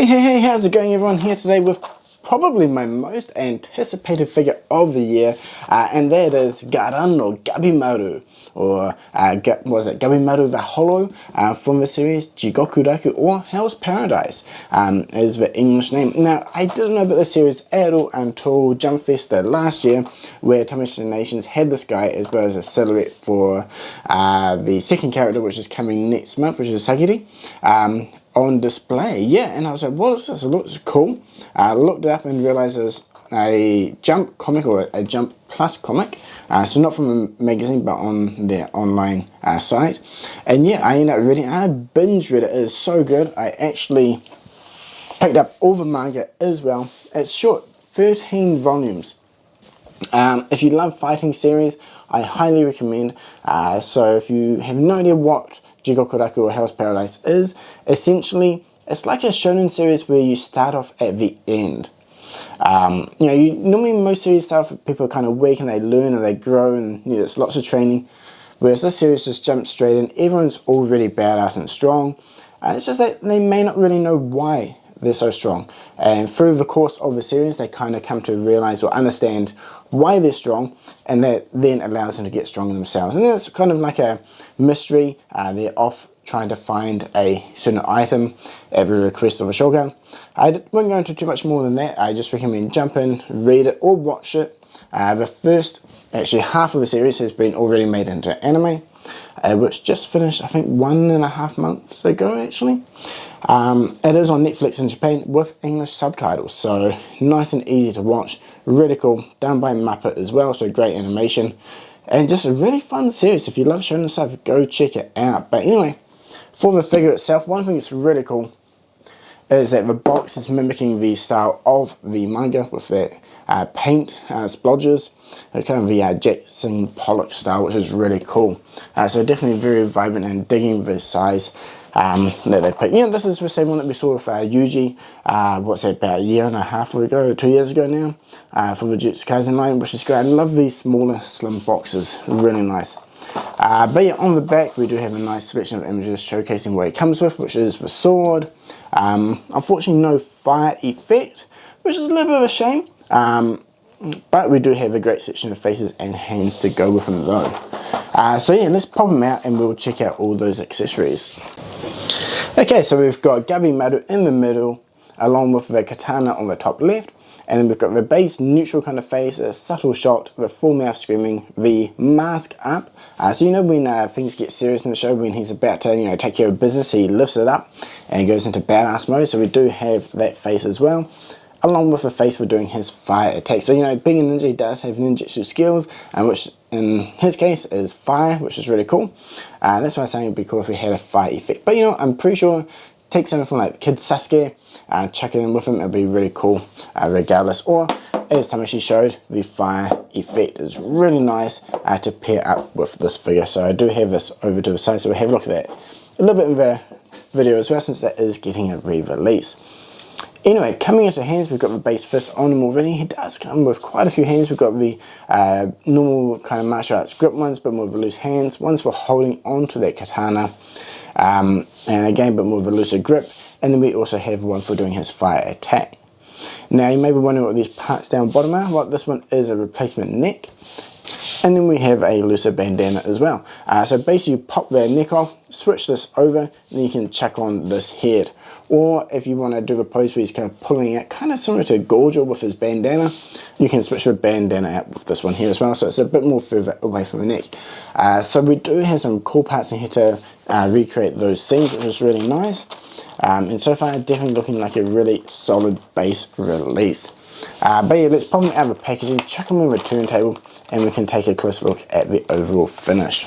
Hey, how's it going everyone? Here today with probably my most anticipated figure of the year, and that is Gabimaru, or was it Gabimaru the Hollow, from the series Jigokuraku, or Hell's Paradise, is the English name. Now, I didn't know about this series at all until Jump Festa last year, where Tamashii Nations had this guy as well as a silhouette for the second character, which is coming next month, which is Sagiri, on display. Yeah, and I was like, what is this? It looks cool. I looked it up and realized it was a Jump comic, or a Jump Plus comic, so not from a magazine but on their online site. And yeah, I ended up reading it. I binge read it. It is so good. I actually picked up all the manga as well. It's short, 13 volumes. If you love fighting series, I highly recommend. So if you have no idea what Jigokuraku or Hell's Paradise is, essentially it's like a shonen series where you start off at the end. Normally most series start off with people are kind of weak and they learn and they grow, and it's lots of training, whereas this series just jumps straight in. Everyone's already badass and strong, it's just that they may not really know why they're so strong, and through the course of the series they kind of come to realize or understand why they're strong, and that then allows them to get stronger themselves. And then it's kind of like a mystery. They're off trying to find a certain item at the request of a shogun. I won't go into too much more than that. I just recommend jump in, read it or watch it. The first actually half of the series has been already made into anime, which just finished I think 1.5 months ago actually. It is on Netflix in Japan with English subtitles, so nice and easy to watch, really cool, done by Muppet as well, so great animation, and just a really fun series. If you love shonen stuff, go check it out. But anyway, for the figure itself, one thing that's really cool is that the box is mimicking the style of the manga with that paint splodges, kind of the Jackson Pollock style, which is really cool. So definitely very vibrant, and digging the size that they put. This is the same one that we saw with Yuji, what's that, about 1.5 years ago, 2 years ago now, for the Jujutsu Kaisen line, which is great. I love these smaller, slim boxes, really nice. But yeah, on the back we do have a nice selection of images showcasing what it comes with, which is the sword. Unfortunately no fire effect, which is a little bit of a shame, but we do have a great section of faces and hands to go with them though. So yeah, let's pop them out and we'll check out all those accessories. Okay, so we've got Gabimaru in the middle, along with the katana on the top left, and then we've got the base neutral kind of face, a subtle shot, the full mouth screaming, the mask up. So when things get serious in the show, when he's about to take care of business, he lifts it up and goes into badass mode. So we do have that face as well, along with the face for doing his fire attack. So being a ninja, he does have ninjutsu skills, which in his case is fire, which is really cool. That's why I was saying it'd be cool if we had a fire effect. But I'm pretty sure take something from like Kid Sasuke, chuck it in with him, it'll be really cool regardless. Or as Tamashii showed, the fire effect is really nice to pair up with this figure. So I do have this over to the side, so we'll have a look at that a little bit in the video as well, since that is getting a re-release. Anyway, coming into hands, we've got the base fist on him already. He does come with quite a few hands. We've got the normal kind of martial arts grip ones, but more of the loose hands. One's for holding onto that katana, and again, but more of a looser grip. And then we also have one for doing his fire attack. Now, you may be wondering what these parts down bottom are. Well, this one is a replacement neck. And then we have a looser bandana as well. So basically you pop the neck off, switch this over, and then you can chuck on this head. Or if you want to do the pose where he's kind of pulling out, kind of similar to Gorgel with his bandana, you can switch the bandana out with this one here as well. So it's a bit more further away from the neck. So we do have some cool parts in here to recreate those scenes, which is really nice. And so far definitely looking like a really solid base release. But yeah, let's pop them out of the packaging, chuck them on the turntable, and we can take a closer look at the overall finish.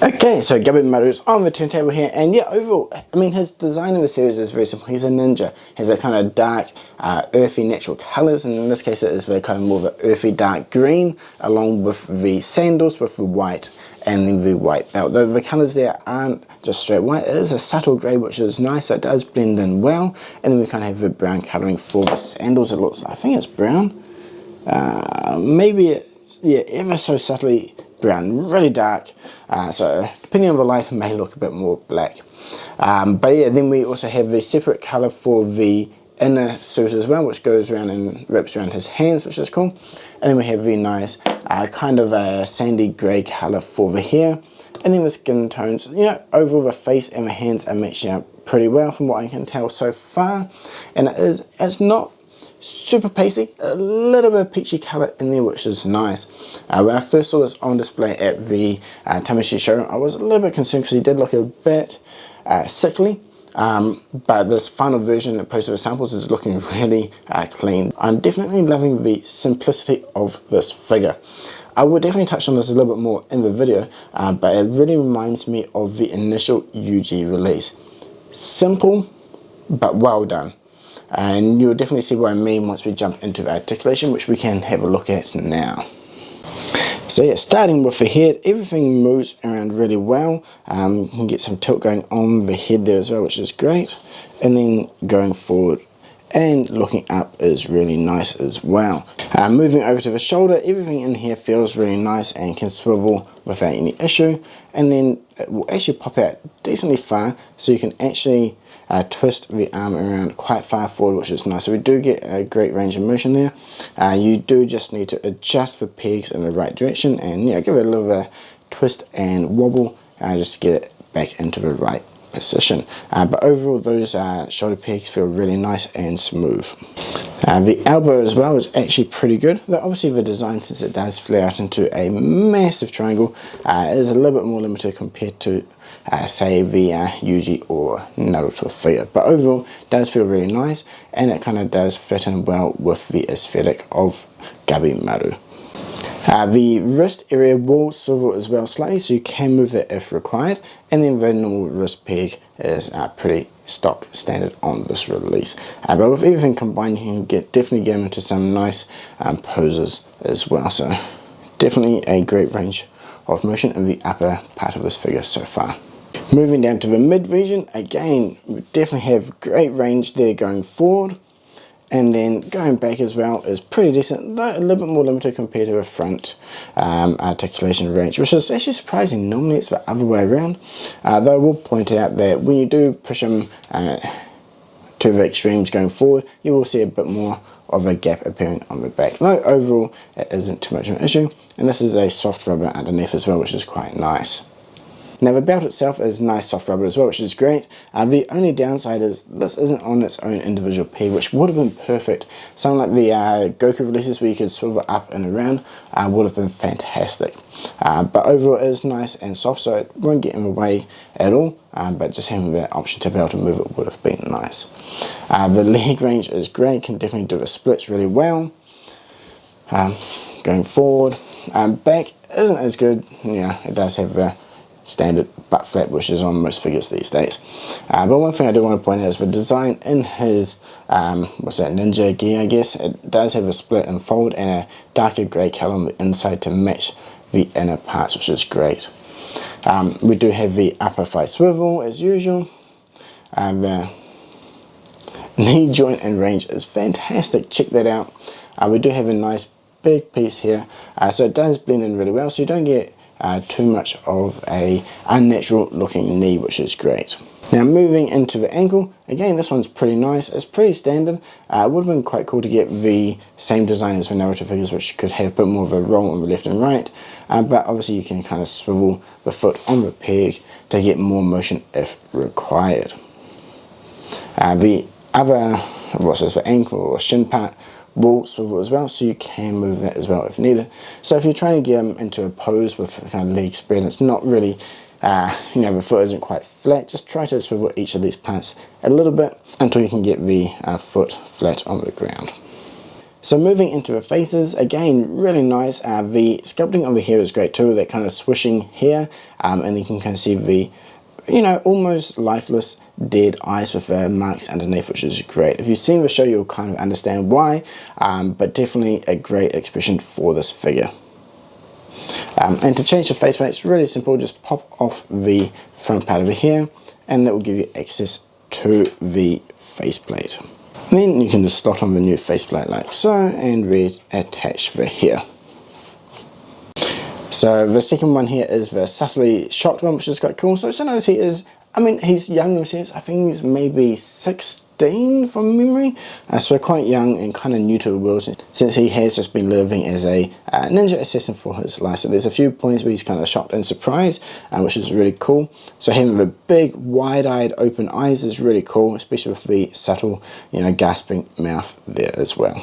Okay, so Gabimaru's on the turntable here, and yeah, overall, his design of the series is very simple. He's a ninja. He has a kind of dark, earthy, natural colours, and in this case it is very kind of more of an earthy, dark green, along with the sandals with the white, and then the white belt. Though the colours there aren't just straight white, it is a subtle grey, which is nice, so it does blend in well. And then we kind of have the brown colouring for the sandals. It looks, I think it's brown. Maybe it's, yeah, ever so subtly brown, really dark. so depending on the light it may look a bit more black. But yeah, then we also have the separate colour for the inner suit as well, which goes around and wraps around his hands, which is cool. And then we have the nice kind of a sandy grey colour for the hair. And then the skin tones, you know, overall the face and the hands are matching up pretty well from what I can tell so far. And it's not super pasty, a little bit of peachy colour in there, which is nice. When I first saw this on display at the Tamashii showroom, I was a little bit concerned because he did look a bit sickly. But this final version that posted with samples is looking really clean. I'm definitely loving the simplicity of this figure. I will definitely touch on this a little bit more in the video, but it really reminds me of the initial UG release. Simple, but well done. And you'll definitely see what I mean once we jump into the articulation, which we can have a look at now. So yeah, starting with the head, everything moves around really well. You can get some tilt going on the head there as well, which is great. And then going forward and looking up is really nice as well. Moving over to the shoulder, everything in here feels really nice and can swivel without any issue. And then it will actually pop out decently far, so you can actually twist the arm around quite far forward, which is nice. So we do get a great range of motion there. You do just need to adjust the pegs in the right direction and give it a little bit of a twist and wobble just to get it back into the right position. But overall those shoulder pegs feel really nice and smooth. The elbow as well is actually pretty good, though obviously the design, since it does flare out into a massive triangle, is a little bit more limited compared to say the Yuji or Naruto figure. But overall it does feel really nice, and it kind of does fit in well with the aesthetic of Gabimaru. The wrist area will swivel as well slightly, so you can move that if required, and then the normal wrist peg is pretty stock standard on this release. But with everything combined, you can definitely get into some nice poses as well, so definitely a great range of motion in the upper part of this figure so far. Moving down to the mid region, again we definitely have great range there going forward. And then going back as well is pretty decent, though a little bit more limited compared to a front articulation range, which is actually surprising. Normally it's the other way around. Though I will point out that when you do push them to the extremes going forward, you will see a bit more of a gap appearing on the back. Though overall it isn't too much of an issue, and this is a soft rubber underneath as well, which is quite nice. Now the belt itself is nice soft rubber as well, which is great. The only downside is this isn't on its own individual peg, which would have been perfect. Something like the Goku releases where you could swivel up and around would have been fantastic. But overall it is nice and soft, so it won't get in the way at all. But just having that option to be able to move it would have been nice. The leg range is great, can definitely do the splits really well. Going forward, back isn't as good. Yeah, it does have the standard butt flap, which is on most figures these days. But one thing I do want to point out is the design in his what's that, ninja gear, I guess. It does have a split and fold and a darker grey colour on the inside to match the inner parts, which is great. We do have the upper thigh swivel as usual. The knee joint and range is fantastic, check that out. We do have a nice big piece here, so it does blend in really well, so you don't get too much of a unnatural looking knee, which is great. Now moving into the ankle, again this one's pretty nice, it's pretty standard. It would have been quite cool to get the same design as the Naruto figures, which could have a bit more of a roll on the left and right, but obviously you can kind of swivel the foot on the peg to get more motion if required. The other, what's this, the ankle or shin part will swivel as well, so you can move that as well if needed. So if you're trying to get them into a pose with kind of leg spread, it's not really, the foot isn't quite flat, just try to swivel each of these parts a little bit until you can get the foot flat on the ground. So moving into the faces, again really nice. The sculpting on the hair is great too, that kind of swishing hair, and you can kind of see the almost lifeless dead eyes with marks underneath, which is great. If you've seen the show, you'll kind of understand why, but definitely a great expression for this figure. And to change the faceplate, it's really simple. Just pop off the front part of the hair, and that will give you access to the faceplate. Then you can just slot on the new faceplate like so, and reattach the hair. So the second one here is the subtly shocked one, which is quite cool. So notice he is, I mean, he's young himself. I think he's maybe 16 from memory. So quite young and kind of new to the world since he has just been living as a ninja assassin for his life. So there's a few points where he's kind of shocked and surprised, which is really cool. So having the big wide-eyed open eyes is really cool, especially with the subtle, gasping mouth there as well.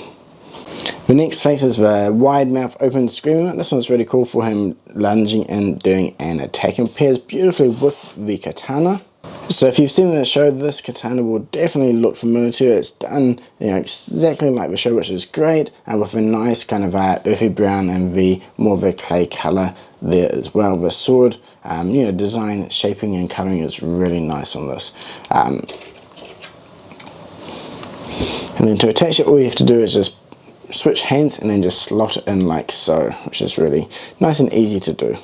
The next face is the wide mouth open screaming mouth. This one's really cool for him lunging and doing an attack, and pairs beautifully with the katana. So if you've seen the show, this katana will definitely look familiar to you. It's done exactly like the show, which is great, and with a nice kind of earthy brown and the more of a clay colour there as well. The sword design, shaping and colouring is really nice on this. And then to attach it, all you have to do is just switch hands and then just slot it in like so, which is really nice and easy to do.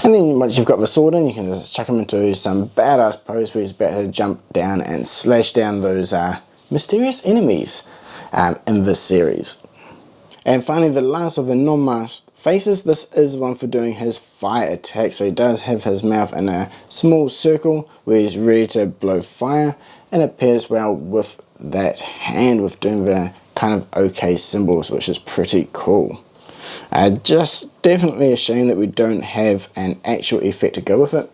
And then once you've got the sword in, you can just chuck him into some badass pose where he's about to jump down and slash down those mysterious enemies in this series. And finally, the last of the non-masked faces, this is one for doing his fire attack. So he does have his mouth in a small circle where he's ready to blow fire, and it pairs well with that hand with doing the kind of OK symbols, which is pretty cool. Just definitely a shame that we don't have an actual effect to go with it,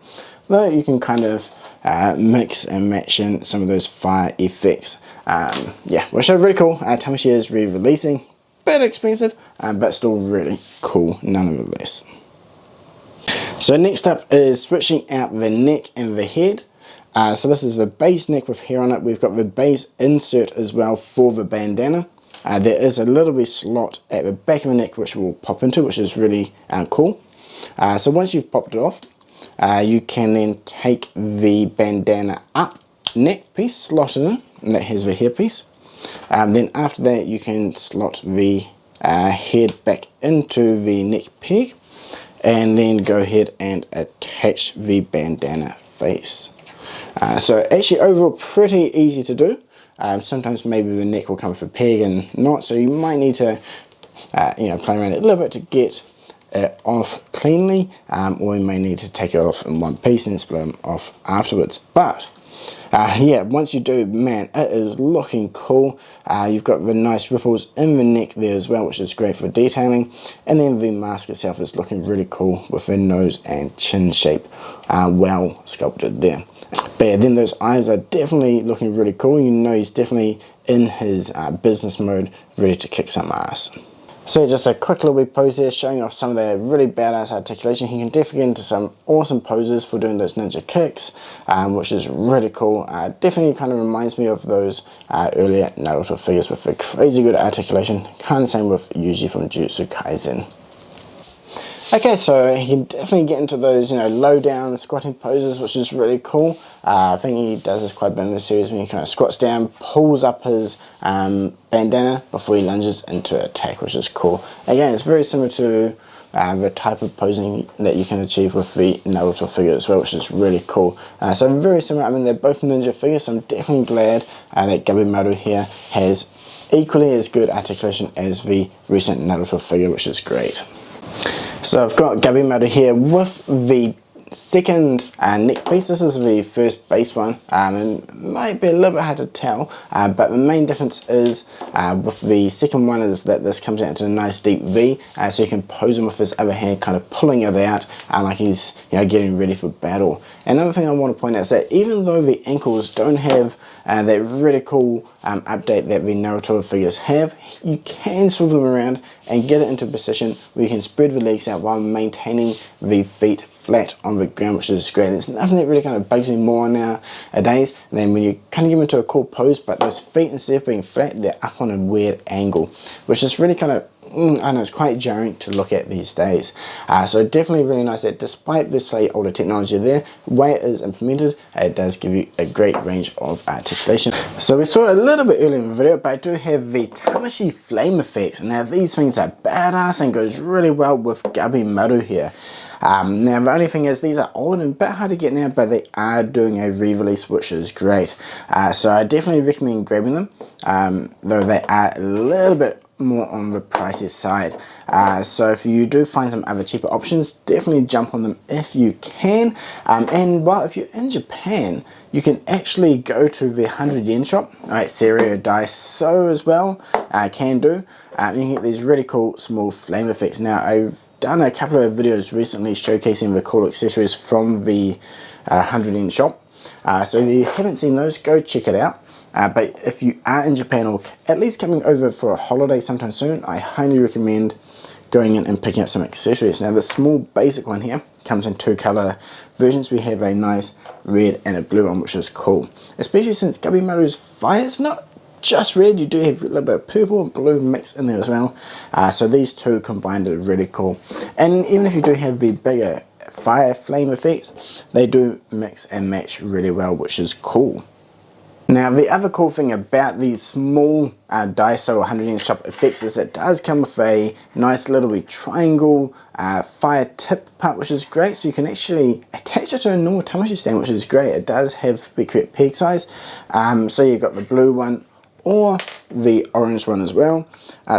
though you can kind of mix and match in some of those fire effects. Yeah, which are really cool. Tamashii is re-releasing, bit expensive, but still really cool nonetheless. So next up is switching out the neck and the head. So this is the base neck with hair on it. We've got the base insert as well for the bandana. There is a little bit slot at the back of the neck which will pop into, which is really cool. So once you've popped it off, you can then take the bandana up neck piece, slot it in, and that has the hair piece. Then after that, you can slot the head back into the neck peg, and then go ahead and attach the bandana face. So actually overall pretty easy to do. Sometimes maybe the neck will come with a peg and not, so you might need to play around it a little bit to get it off cleanly, or you may need to take it off in one piece and then split them off afterwards. But yeah, once you do, man, it is looking cool. You've got the nice ripples in the neck there as well, which is great for detailing, and then the mask itself is looking really cool with the nose and chin shape well sculpted there. But yeah, then those eyes are definitely looking really cool. You know he's definitely in his business mode, ready to kick some ass. So just a quick little bit pose there, showing off some of the really badass articulation. He can definitely get into some awesome poses for doing those ninja kicks, which is really cool. Definitely kind of reminds me of those earlier Naruto figures with the crazy good articulation. Kind of same with Yuji from Jujutsu Kaisen. Okay, so he can definitely get into those, low down squatting poses, which is really cool. I think he does this quite a bit in the series when he kind of squats down, pulls up his bandana before he lunges into attack, which is cool. Again, it's very similar to the type of posing that you can achieve with the Naruto figure as well, which is really cool. So very similar. I mean, they're both ninja figures, so I'm definitely glad that Gabimaru here has equally as good articulation as the recent Naruto figure, which is great. So I've got Gabimaru here with the second neck piece. This is the first base one, and it might be a little bit hard to tell, but the main difference is with the second one is that this comes out into a nice deep V, so you can pose him with his other hand, kind of pulling it out like he's getting ready for battle. Another thing I want to point out is that even though the ankles don't have that really cool update that the Naruto figures have, you can swivel them around and get it into a position where you can spread the legs out while maintaining the feet flat on the ground, which is great. There's nothing that really kind of bugs me more nowadays than when you kind of get into a cool pose, but those feet, instead of being flat, they're up on a weird angle, which is really kind of, I know, it's quite jarring to look at these days. So definitely really nice that despite the slightly older technology there, the way it is implemented, it does give you a great range of articulation. So we saw it a little bit earlier in the video, but I do have the Tamashii flame effects. Now these things are badass and goes really well with Gabimaru here. Now the only thing is these are old and a bit hard to get now, but they are doing a re-release, which is great. So I definitely recommend grabbing them, though they are a little bit more on the pricey side. So if you do find some other cheaper options, definitely jump on them if you can. And well, if you're in Japan, you can actually go to the 100 yen shop, right? Serio Daiso as well, can do. You can get these really cool small flame effects. Now, I've done a couple of videos recently showcasing the cool accessories from the 100 yen shop. So if you haven't seen those, go check it out. But if you are in Japan or at least coming over for a holiday sometime soon, I highly recommend going in and picking up some accessories. Now the small basic one here comes in 2 color versions. We have a nice red and a blue one, which is cool. Especially since Gabimaru's fire, it's not just red, you do have a little bit of purple and blue mixed in there as well. So these two combined are really cool. And even if you do have the bigger fire flame effect, they do mix and match really well, which is cool. Now the other cool thing about these small Daiso 100 yen shop effects is it does come with a nice little wee triangle fire tip part, which is great. So you can actually attach it to a normal Tamashi stand, which is great. It does have the correct peg size. So you've got the blue one or the orange one as well.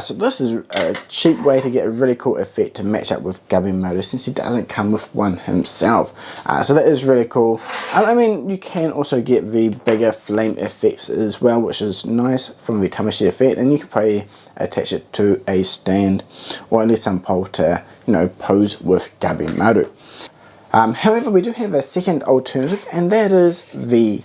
So this is a cheap way to get a really cool effect to match up with Gabimaru, since he doesn't come with one himself. So that is really cool. I mean, you can also get the bigger flame effects as well, which is nice from the Tamashi effect, and you can probably attach it to a stand or at least some pole to, you know, pose with Gabimaru. However, we do have a second alternative, and that is the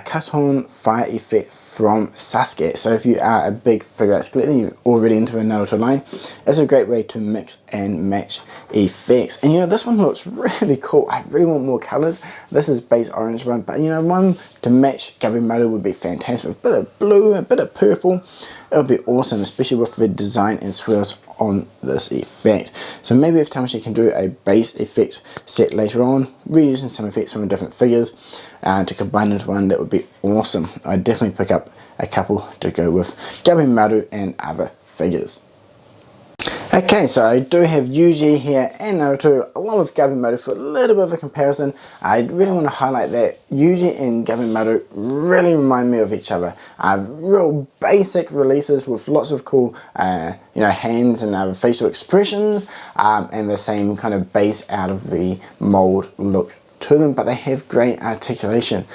cut-on fire effect from Sasuke. So if you are a big Figuarts collector, you're already into the Naruto line, it's a great way to mix and match effects. And you know, this one looks really cool. I really want more colors. This is base orange one, but you know, one to match Gabimaru would be fantastic. A bit of blue, a bit of purple, it would be awesome, especially with the design and swirls on this effect. So maybe if Tamashi can do a base effect set later on, reusing some effects from different figures to combine into one, that would be awesome. I'd definitely pick up a couple to go with Gabimaru and other figures. Okay, so I do have Yuji here and Naruto along with Gabimaru for a little bit of a comparison. I really want to highlight that Yuji and Gabimaru really remind me of each other. Real basic releases with lots of cool you know, hands and facial expressions, and the same kind of base out of the mold look to them, but they have great articulation,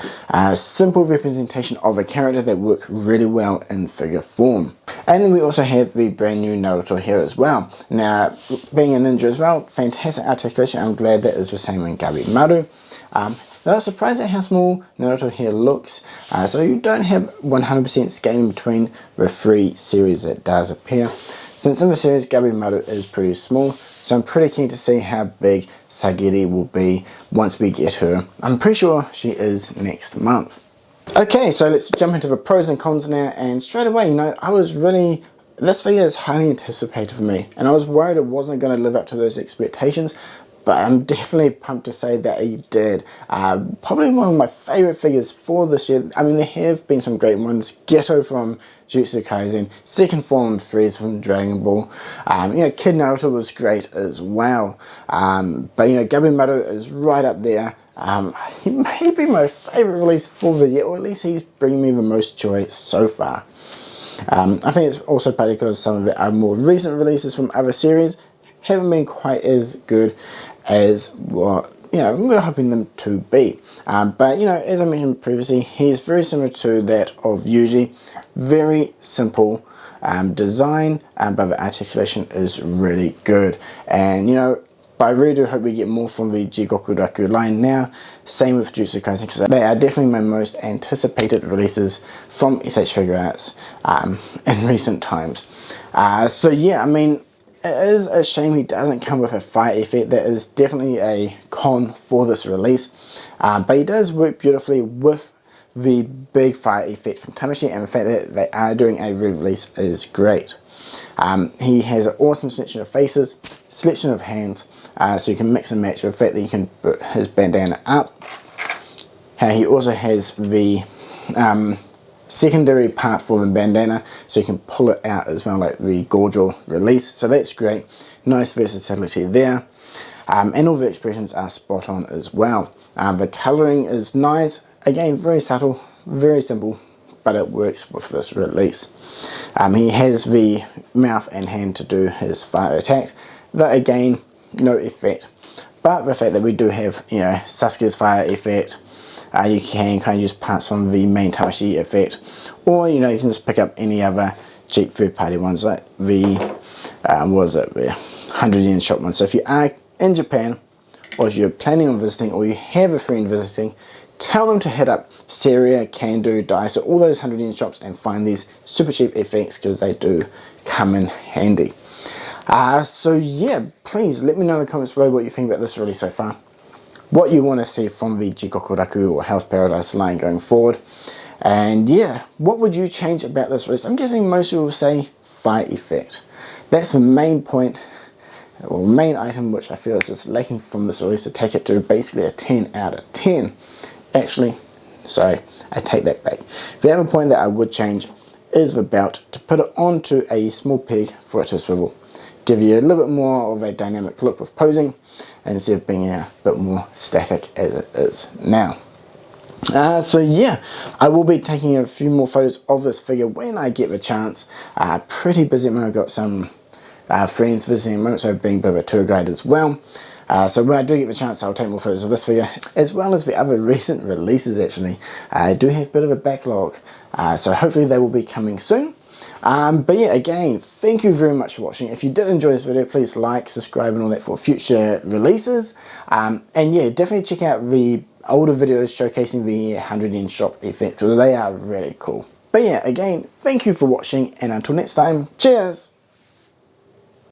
simple representation of a character that work really well in figure form. And then we also have the brand new Naruto here as well. Now, being a ninja as well, fantastic articulation. I'm glad that is the same in Gabimaru. I was surprised at how small Naruto here looks. So you don't have 100% scaling between the 3 series that does appear. Since in the series Gabimaru is pretty small, so I'm pretty keen to see how big Sagiri will be once we get her. I'm pretty sure she is next month. Okay, so let's jump into the pros and cons now, and straight away, you know, this figure is highly anticipated for me, and I was worried it wasn't going to live up to those expectations, but I'm definitely pumped to say that he did. Probably one of my favourite figures for this year. I mean, there have been some great ones. Geto from Jujutsu Kaisen, Second Form Freeze from Dragon Ball. You know, Kid Naruto was great as well. But you know, Gabimaru is right up there. He may be my favourite release for the year, or at least he's bringing me the most joy so far. I think it's also partly because some of the more recent releases from other series haven't been quite as good as what, you know, we're hoping them to be. But you know, as I mentioned previously, he's very similar to that of Yuji. Very simple design, but the articulation is really good. And you know, but I really do hope we get more from the Jigokuraku line now. Same with Jujutsu Kaisen, because they are definitely my most anticipated releases from S.H.Figuarts in recent times. So yeah, I mean, it is a shame he doesn't come with a fire effect. That is definitely a con for this release. But he does work beautifully with the big fire effect from Tamashi, and the fact that they are doing a re-release is great. He has an awesome selection of faces, selection of hands, so you can mix and match. The fact that you can put his bandana up. He also has the secondary part for the bandana, so you can pull it out as well, like the Gorgel release. So that's great. Nice versatility there. And all the expressions are spot on as well. The colouring is nice. Again, very subtle, very simple, but it works with this release. He has the mouth and hand to do his fire attack, though again, no effect. But the fact that we do have, you know, Sasuke's fire effect, you can kind of use parts from the main Tamashi effect, or, you know, you can just pick up any other cheap third-party ones like the, what was it, the 100 yen shop one. So if you are in Japan, or if you're planning on visiting, or you have a friend visiting, tell them to hit up Seria, Can-Do, Dice, or all those 100 yen shops and find these super cheap effects, because they do come in handy. So yeah, please let me know in the comments below what you think about this release so far, what you want to see from the Jigokuraku or Hell's Paradise line going forward, and yeah, what would you change about this release? I'm guessing most people will say fire effect. That's the main point, or main item which I feel is just lacking from this release to take it to basically a 10 out of 10. Actually, sorry, I take that back. The other point that I would change is the belt, to put it onto a small peg for it to swivel. Give you a little bit more of a dynamic look with posing, instead of being a bit more static as it is now. So yeah, I will be taking a few more photos of this figure when I get the chance. Pretty busy at the moment. I've got some friends visiting at the moment, so being a bit of a tour guide as well. So when I do get the chance, I'll take more photos of this figure, as well as the other recent releases actually. I do have a bit of a backlog, so hopefully they will be coming soon. But yeah, again, thank you very much for watching. If you did enjoy this video, please like, subscribe and all that for future releases. And yeah, definitely check out the older videos showcasing the 100 yen shop effects, so they are really cool. But yeah, again, thank you for watching, and until next time, cheers!